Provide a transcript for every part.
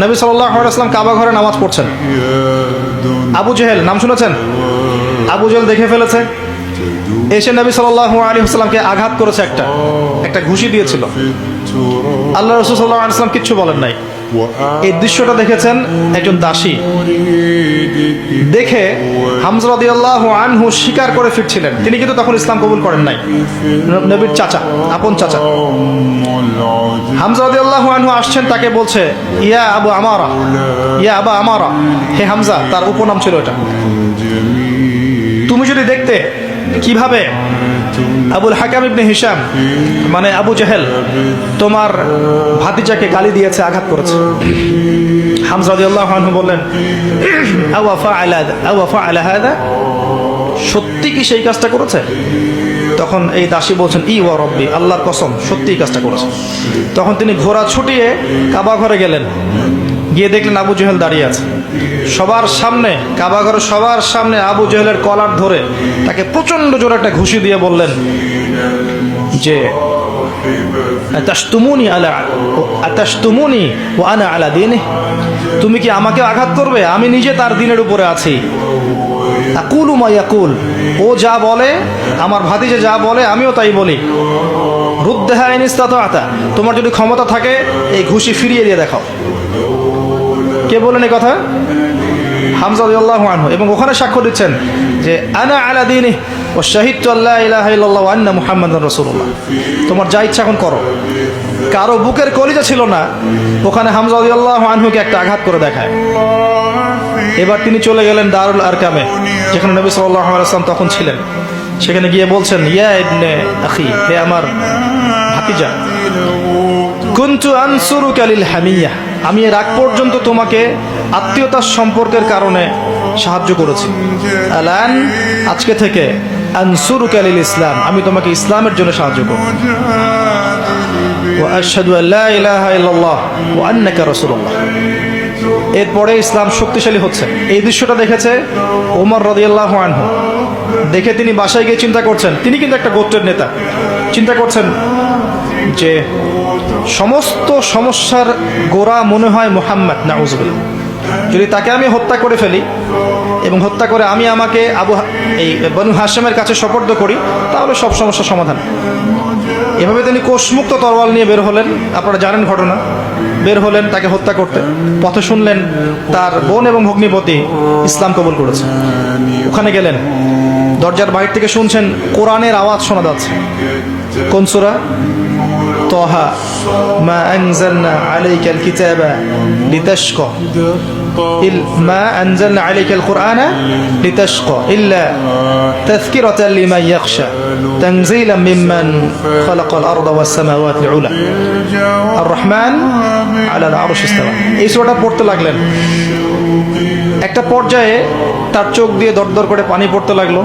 নবী সাল্লাল্লাহু আলাইহি ওয়াসাল্লাম কাবা ঘরে নামাজ পড়ছেন। আবু জেহেল নাম শুনেছেন? আবু জেহেল দেখে ফেলেছে, এসে নবী সাল্লাল্লাহু আলাইহি ওয়াসাল্লামকে আঘাত করেছে, একটা ঘুষি দিয়েছিল। আল্লাহ রাসূল সাল্লাল্লাহু আলাইহি ওয়াসাল্লাম কিচ্ছু বলেন নাই। এই দৃশ্যটা দেখেছেন একজন দাসী, দেখে হামজা রাদিয়াল্লাহু আনহু স্বীকার করে ফিরছিলেন। তিনি কিন্তু তখন ইসলাম কবুল করেন নাই, নবীর চাচা, আপন চাচা। হামজা রাদিয়াল্লাহু আনহু আসছেন, তাকে বলছে ইয়া আবু আমারা, ইয়া আবা আমারা, হে হামজা, তার উপনাম ছিল এটা। তুমি যদি দেখতে কিভাবে আবুল হাকাম ইবনে হিশাম মানে আবু জেহেল তোমার ভাতিজাকে গালি দিয়েছে, আঘাত করেছে। হামজা রাদিয়াল্লাহু আনহু বললেন আওয়া ফাআলা হাদা, সত্যি কি সেই কাজটা করেছে? তখন এই দাসী বলছেন ই ওয়া রব্বি, আল্লাহর কসম সত্যি কাজটা করেছে। তখন তিনি ঘোড়া ছুটিয়ে কাবা ঘরে গেলেন, গিয়ে দেখলেন আবু জেহেল দাঁড়িয়ে আছে সবার সামনে, কাবা ঘরে সবার সামনে আবু জেহেলের কলার ধরে তাকে প্রচন্ড জোরে একটা ঘুষি দিয়ে বললেন যে আতাশতুমুনি ওয়া আনা আলা দীনি, তুমি কি আমাকে আঘাত করবে? আমি নিজে তার দিনের উপরে আছি। আকুলু মা ইয়াকুল, ও যা বলে, আমার ভাতিজা যা বলে আমিও তাই বলি। রুদ্দাহা ইন ইসতাতা'তা, তোমার যদি ক্ষমতা থাকে এই ঘুষি ফিরিয়ে দিয়ে দেখাও। কে বলেন এই কথা? হামজা রাদিয়াল্লাহু আনহু। এবং ওখানে সাক্ষ্য দিচ্ছেন যে আনা আলা দীনি ওয়া শাহিদতু আল্লা ইলাহা ইল্লাল্লাহ ওয়া আন্না মুহাম্মাদার রাসূলুল্লাহ। তোমার যা ইচ্ছা এখন করো। কারো বুকের কলিজা ছিল না, ওখানে হামজা রাদিয়াল্লাহু আনহুকে একটা আঘাত করে দেখায়। এবার তিনি চলে গেলেন দারুল আরকামে, যেখানে নবী সাল্লাল্লাহু আলাইহি ওয়াসাল্লাম তখন ছিলেন। সেখানে গিয়ে বলছেন ইয়া ইবনে আখি, হে আমার ভাতিজা, কুনতু আনসুরুকা লিল হামিয়া, আমি এর আগ পর্যন্ত তোমাকে আত্মীয়তার সম্পর্কের কারণে সাহায্য করেছি। আলান, আজকে থেকে আনসুরুকা লিল ইসলাম, আমি তোমাকে ইসলামের জন্য সাহায্য করব। ওয়া আশহাদু আল্লা ইলাহা ইল্লাল্লাহ ওয়া আন্নাকা রাসূলুল্লাহ। এরপরে ইসলাম শক্তিশালী হচ্ছে। এই দৃশ্যটা দেখেছে ওমর রাদিয়াল্লাহু আনহু। দেখে তিনি বাসায় গিয়ে চিন্তা করছেন, তিনি কিন্তু একটা গোত্রের নেতা, চিন্তা করছেন যে সমস্ত সমস্যার গোড়া মনে হয় মুহাম্মদ, নাউযুবিল্লাহ। যদি তাকে আমি হত্যা করে ফেলি এবং হত্যা করে আমি আমাকে এই বনু হাশেমের কাছে সোপর্দ করি, তাহলে সব সমস্যার সমাধান। এভাবে তিনি কোষমুক্ত তরোয়াল নিয়ে বের হলেন। আপনারা জানেন ঘটনা। বের হলেন তাকে হত্যা করতে। পথে শুনলেন তার বোন এবং ভগ্নিপতি ইসলাম কবুল করেছে। ওখানে গেলেন, দরজার বাইরে থেকে শুনছেন কোরআনের আওয়াজ শোনা যাচ্ছে। কোন সূরা? তাহা, মা আনজালনা আলাইকাল কিতাবা লিতাশকা, মা আনজালনা আলাইকাল কুরআনা লিতাশকা ইল্লা তাযকিরাতান লিমান ইয়াখশা তানজিলাম মিম্মান খালাকাল আরদা ওয়াস সামাওয়াতি উলা আর রহমান আলাল আরশি ইসতাওয়া। এই সূরাটা পড়তে লাগলেন। একটা পর্যায়ে তার চোখ দিয়ে দরদর করে পানি পড়তে লাগলো।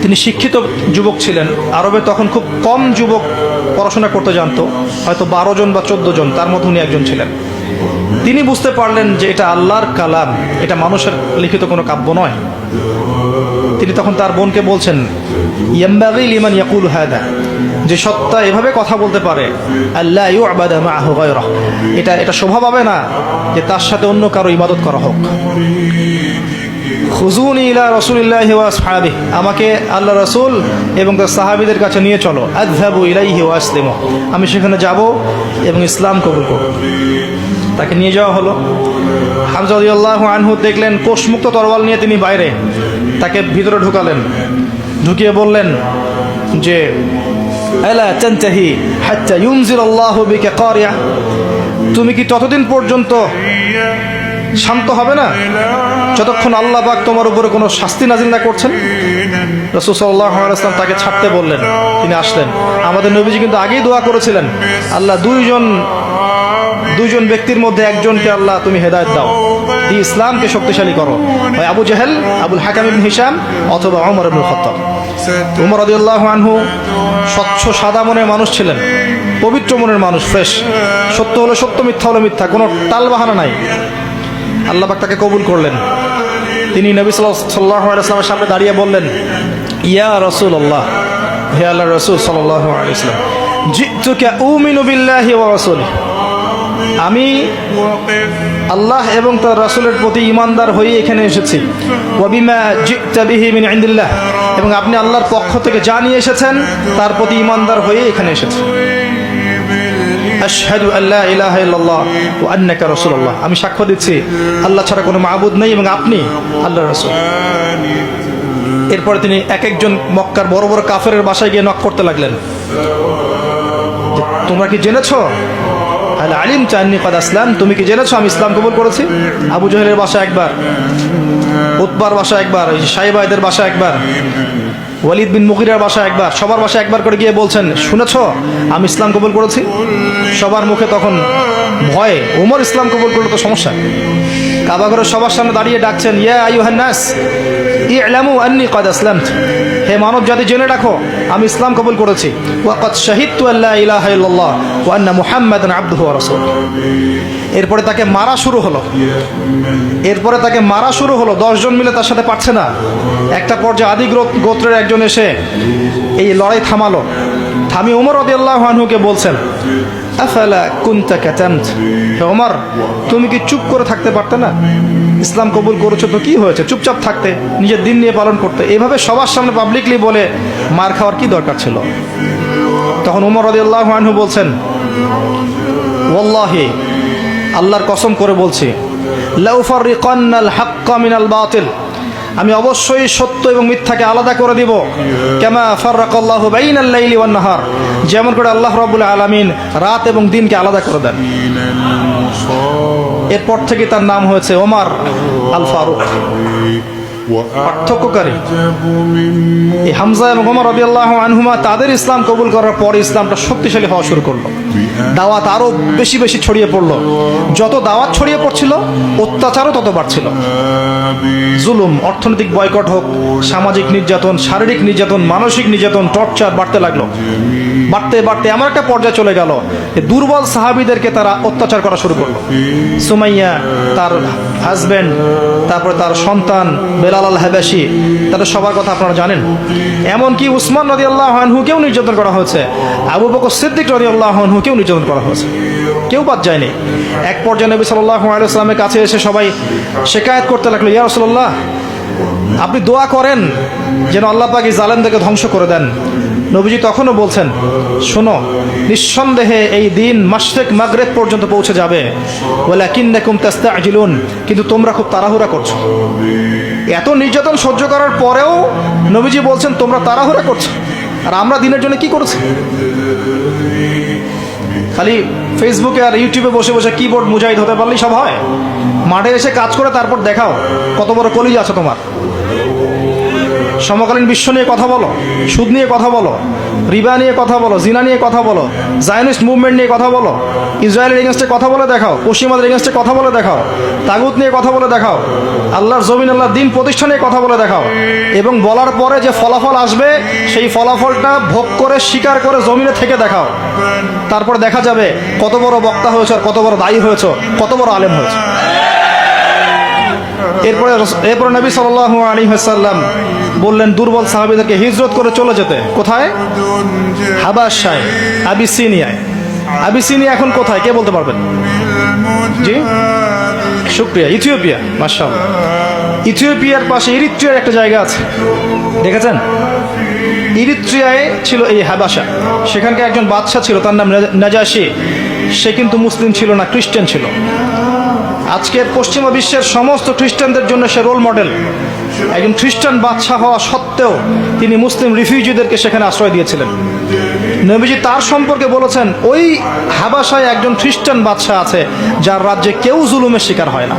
তিনি শিক্ষিত যুবক ছিলেন। আরবে তখন খুব কম যুবক পড়াশোনা করতে জানতো, হয়তো 12 জন বা 14 জন, তার মধ্যে উনি একজন ছিলেন। তিনি বুঝতে পারলেন যে এটা আল্লাহর কালাম, এটা মানুষের লিখিত কোনো কাব্য নয়। তিনি তখন তার বোনকে বলছেন ইয়ামবাগি লিমান ইয়াকুল হাদা, যে সত্তা এভাবে কথা বলতে পারে, আল্লাহ ইউবাদা মাআহু গায়রা, এটা শোভা পাবে না যে তার সাথে অন্য কারো ইবাদত করা হোক। খুজুনি ইলা রাসূলিল্লাহি ওয়া আসহাবিহি, আমাকে আল্লাহ রাসূল এবং তার সাহাবীদের কাছে নিয়ে চলো। আযহাবু ইলাইহি ওয়া আসলিমু, আমি সেখানে যাব এবং ইসলাম কবুল করব। তাকে নিয়ে যাওয়া হলো। হামজা রাদিয়াল্লাহু আনহু দেখলেন কোষমুক্ত তরোয়াল নিয়ে তিনি বাইরে, তাকে ভিতরে ঢুকালেন। ঢুকিয়ে বললেন যে আলা তানতাহি হাত্তা ইউনজিলাল্লাহু বিকা কারিয়া, তুমি কি ততদিন পর্যন্ত শান্ত হবে না যতক্ষণ আল্লাহ পাক তোমার উপরে কোনো শাস্তি নাজিল না করছেন? রাসূল সাল্লাল্লাহু আলাইহি ওয়াসাল্লাম তাকে ছাড়তে বললেন। তিনি আসলেন। আমাদের নবীজি কিন্তু আগেই দোয়া করেছিলেন, আল্লাহ দুইজন ব্যক্তির মধ্যে একজনকে আল্লাহ তুমি হেদায়েত দাও, এই ইসলামকে শক্তিশালী করো, হয় আবু জেহেল, আবুল হাকাম ইবনে হিশাম, অথবা ওমর ইবনে খাত্তাব। ওমর রাদিয়াল্লাহু আনহু স্বচ্ছ সাদা মনের মানুষ ছিলেন, পবিত্র মনের মানুষ, ফ্রেশ। সত্য হলো সত্য, মিথ্যা হলো মিথ্যা, কোনো টালবাহানা নাই। আল্লাহ পাক তাকে কবুল করলেন। তিনি নবী সাল্লাল্লাহু আলাইহি ওয়াসাল্লামের সামনে দাঁড়িয়ে বললেন ইয়া রাসূলুল্লাহ, হে আল্লাহর রাসূল সাল্লাল্লাহু আলাইহি ওয়াসাল্লাম, জিতুকা উমিনু বিল্লাহি ওয়া রাসূলিহি, আমি আল্লাহ এবং তার রাসূলের প্রতি ঈমানদার হয়ে এখানে এসেছি। ওয়া বিমা জি'তা বিহি মিন ইনদিল্লাহ, এবং আপনি আল্লাহর পক্ষ থেকে যা নিয়ে এসেছেন তার প্রতি ঈমানদার হয়ে এখানে এসেছি। আশহাদু আল্লা ইলাহা ইল্লাল্লাহ ওয়া আন্নাকা রাসূলুল্লাহ, আমি সাক্ষ্য দিচ্ছি আল্লাহ ছাড়া কোনো মাবুদ নেই এবং আপনি আল্লাহর রাসূল। এরপরে তিনি এক একজন মক্কার বড় বড় কাফেরের বাসায় গিয়ে নক করতে লাগলেন, তোমরা কি জেনেছো? আল আলিম চান্নি কাদ আসলাম, তুমি কি জেনেছো আমি ইসলাম কবুল করেছি? আবু জাহেলের বাসা একবার, উতবার বাসা একবার, সাইবাইদের বাসা একবার, ওয়ালিদ বিন মুগিরার বাসা একবার, সবার বাসা একবার করে গিয়ে বলছেন, শুনেছো আমি ইসলাম কবুল করেছি? সবার মুখে তখন ভয়ে, ওমর ইসলাম কবুল করলে তো সমস্যা। কাবা ঘরের সবার সামনে দাঁড়িয়ে ডাকছেন, ইয়া আইয়ুহান নাস ই'লামু আন্নী কাদ আসলামতু, হে মানব জাতি জেনে রাখো আমি ইসলাম কবুল করেছি। ওয়া কাদ শাহিদতু আল্লা ইলাহা ইল্লাল্লাহ ওয়া আন্না মুহাম্মাদান আবদুহু ওয়া রাসূলুহু। এরপরে তাকে মারা শুরু হলো, এরপরে তাকে মারা শুরু হলো। 10 জন মিলে তার সাথে পারছে না। একটা পর্যায়ে আদি গোত্রের একজন এসে এই লড়াই থামালো। থামি ওমর রাদিয়াল্লাহু আনহুকে বলছেন, আফালা কুনতা কাতামত, হে ওমর তুমি কি চুপ করে থাকতে পারতে না? ইসলাম কবুল করেছো তো কি হয়েছে, চুপচাপ থাকতে, নিজের দিন নিয়ে পালন করতে। এইভাবে সবার সামনে পাবলিকলি বলে মার খাওয়ার কি দরকার ছিল? তখন ওমর রাদিয়াল্লাহু আনহু বলছেন, ওয়াল্লাহি আল্লাহর কসম করে বলছি, লাউফারিকান্নাল হাক্কা মিনাল বাতিল, আমি অবশ্যই সত্য এবং মিথ্যাকে আলাদা করে দিব। কামা ফাররাকাল্লাহু বাইনাল লাইলি ওয়ান নাহার, যেমন করে আল্লাহ রাব্বুল আলামিন রাত এবং দিনকে আলাদা করে দেন। এরপর থেকে তার নাম হয়েছে ওমর আল ফারুক, পার্থক্যকারী। এই হামজা এবং ওমর রাদিয়াল্লাহু আনহুমা তাদের ইসলাম কবুল করার পর ইসলামটা শক্তিশালী হওয়া শুরু করলো। দাওয়াত আরো বেশি বেশি ছড়িয়ে পড়লো। যত দাওয়াত ছড়িয়ে পড়ছিল অত্যাচারও তত বাড়ছিল। জুলুম, অর্থনৈতিক বয়কট হোক, সামাজিক নির্যাতন, শারীরিক নির্যাতন, মানসিক নির্যাতন, টর্চার বাড়তে লাগলো। বাড়তে বাড়তে এমন একটা পর্যায়ে চলে গেল যে দুর্বল সাহাবীদেরকে তারা অত্যাচার করা শুরু করলো। সুমাইয়া, তার হাজবেন্ড, তারপরে তার সন্তান বেলাল আল হাবাশি, তাদের সবার কথা আপনারা জানেন। এমনকি উসমান রাদিয়াল্লাহু আনহুকেও নির্যাতন করা হয়েছে, আবু বকর সিদ্দিক রাদিয়াল্লাহু আনহুকেও নির্যাতন করা হয়েছে, কেউ বাদ যায়নি। এক পর্যায়ে নবী সাল্লাল্লাহু আলাইহি ওয়াসাল্লামের কাছে এসে সবাই শিকায়াত করতে লাগলো, ইয়া রাসূলুল্লাহ আপনি দোয়া করেন যেন আল্লাহ পাক এই জালেমদেরকে ধ্বংস করে দেন। নবীজি তখনও বলছেন, শোনো নিঃসন্দেহে এই দিন মাশরিক মাগরিব পর্যন্ত পৌঁছে যাবে, ওয়ালাকিন্নাকুম তাস্তাজিলুন, কিন্তু তোমরা খুব তাড়াহুড়া করছো। এত নির্যাতন সহ্য করার পরেও নবীজি বলছেন তোমরা তাড়াহুড়া করছো, আর আমরা দিনের জন্য কি করছি? খালি ফেসবুকে আর ইউটিউবে বসে বসে কিবোর্ড মুজাহিদ হতে পারলেই সব হয়? মাঠে এসে কাজ করে তারপর দেখাও কত বড় কলিজ আছে তোমার। সমকালীন বিশ্ব নিয়ে কথা বলো, সুদ নিয়ে কথা বলো, রিবা নিয়ে কথা বলো, জিনা নিয়ে কথা বলো, জায়নিস্ট মুভমেন্ট নিয়ে কথা বলো, ইসরায়েলের এগেনস্টে কথা বলে দেখাও, পশ্চিমাদের এগেনস্টে কথা বলে দেখাও, তাগুত নিয়ে কথা বলে দেখাও, আল্লাহর জমিন আল্লাহর দিন প্রতিষ্ঠা নিয়ে কথা বলে দেখাও, এবং বলার পরে যে ফলাফল আসবে সেই ফলাফলটা ভোগ করে স্বীকার করে জমিনে থেকে দেখাও। তারপর দেখা যাবে কত বড় বক্তা হয়েছে, আর কত বড় দায়ী হয়েছে, কত বড় আলেম হয়েছে। এরপরে নবী সাল্লাল্লাহু আলাইহি ওয়াসাল্লাম বললেন দুর্বল সাহাবীদেরকে হিজরত করে চলে যেতে। কোথায়? হাবাশায়, আবিসিনিয়ায়। আবিসিনিয়া এখন কোথায় কে বলতে পারবেন? জি, শুকরিয়া, ইথিওপিয়া। মাশাআল্লাহ, ইথিওপিয়ার পাশে ইরিত্রিয়ার একটা জায়গা আছে, দেখেছেন? ইরিত্রিয়ায় ছিল এই হাবাশা। সেখানকার একজন বাদশা ছিল, তার নাম নাজাশী। সে কিন্তু মুসলিম ছিল না, খ্রিস্টান ছিল। আজকের পশ্চিমা বিশ্বের সমস্ত খ্রিস্টানদের জন্য সে রোল মডেল। একজন খ্রিস্টান বাদশা হওয়া সত্ত্বেও তিনি মুসলিম রিফিউজিদেরকে সেখানে আশ্রয় দিয়েছিলেন। নবীজি তার সম্পর্কে বলেছেন, ওই হাবাশায় একজন খ্রিস্টান বাদশা আছে যার রাজ্যে কেউ জুলুমের শিকার হয় না।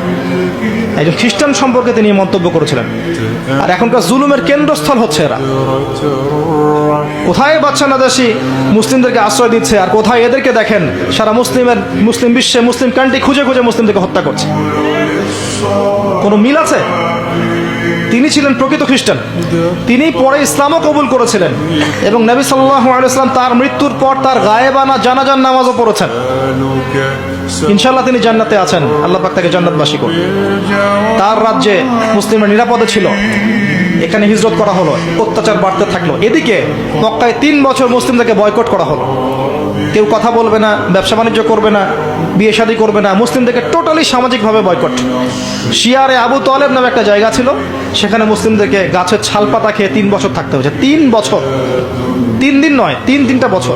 একজন খ্রিস্টান সম্পর্কে তিনি মন্তব্য করেছিলেন। আর এখনকার জুলুমের কেন্দ্রস্থল হচ্ছে এরা। কোথায় বাদশা নাজাশী মুসলিমদেরকে আশ্রয় দিচ্ছে, আর কোথায় এদেরকে দেখেন সারা মুসলিম বিশ্বে, মুসলিম কান্ট্রি খুঁজে খুঁজে মুসলিমদেরকে হত্যা করছে। কোনো মিল আছে? তিনি ছিলেন প্রকৃত খ্রিস্টান। তিনি পরে ইসলামও কবুল করেছিলেন, এবং নবী সাল্লাল্লাহু আলাইহি ওয়াসাল্লাম তার মৃত্যুর পর তার গায়েবানা জানাজার নামাজও পড়েছেন। ইনশাআল্লাহ তিনি জান্নাতে আছেন, আল্লাহ পাক তাকে জান্নাতবাসী করবেন। তার রাজ্যে মুসলিমরা নিরাপদে ছিল। এখানে হিজরত করা হলো, অত্যাচার বাড়তে থাকলো। এদিকে মক্কায় 3 বছর মুসলিমদেরকে বয়কট করা হলো। কেউ কথা বলবে না, ব্যবসা বাণিজ্য করবে না, বিয়ে শাদী করবে না, মুসলিমদেরকে টোটালি সামাজিকভাবে বয়কট। শিয়ারে আবু তালেব নামে একটা জায়গা ছিল, সেখানে মুসলিমদেরকে গাছের ছাল পাতা খেয়ে 3 বছর থাকতে হয়েছে। 3 বছর, 3 দিন নয়, 3টা বছর।